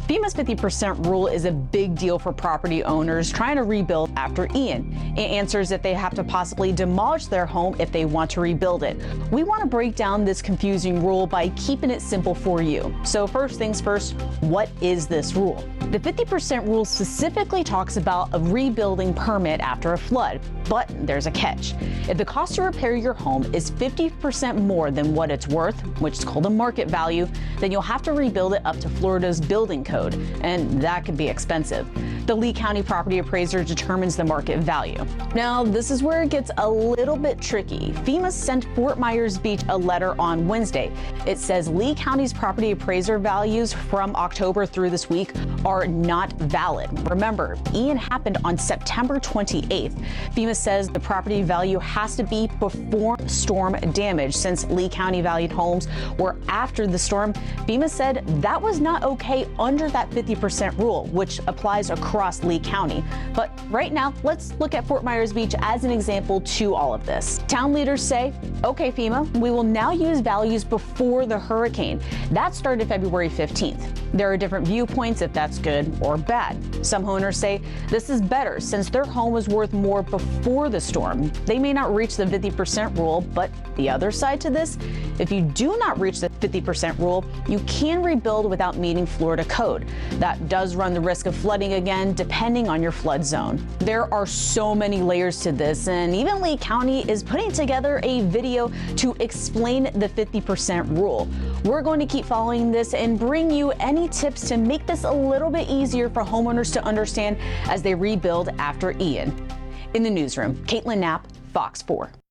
FEMA's 50% rule is a big deal for property owners trying to rebuild after Ian. It answers if they have to possibly demolish their home if they want to rebuild it. We want to break down this confusing rule by keeping it simple for you. So first things first, what is this rule? The 50% rule specifically talks about a rebuilding permit after a flood, but there's a catch. If the cost to repair your home is 50% more than what it's worth, which is called a market value, then you'll have to rebuild it up to Florida's building code, and that can be expensive. The Lee County property appraiser determines the market value. Now, this is where it gets a little bit tricky. FEMA sent Fort Myers Beach a letter on Wednesday. It says Lee County's property appraiser values from October through this week are not valid. Remember, Ian happened on September 28th. FEMA says the property value has to be before storm damage. Since Lee County valued homes were after the storm, FEMA said that was not okay under that 50% rule, which applies across Lee County. But right now, let's look at Fort Myers Beach as an example to all of this. Town leaders say, okay, FEMA, we will now use values before the hurricane. That started February 15th. There are different viewpoints if that's good or bad. Some owners say this is better since their home was worth more before the storm. They may not reach the 50% rule, but the other side to this, if you do not reach the 50% rule, you can rebuild without meeting Florida code. That does run the risk of flooding again, depending on your flood zone. There are so many layers to this, and even Lee County is putting together a video to explain the 50% rule. We're going to keep following this and bring you any tips to make this a little bit easier for homeowners to understand as they rebuild after Ian. In the newsroom, Kaitlin Knapp, Fox 4.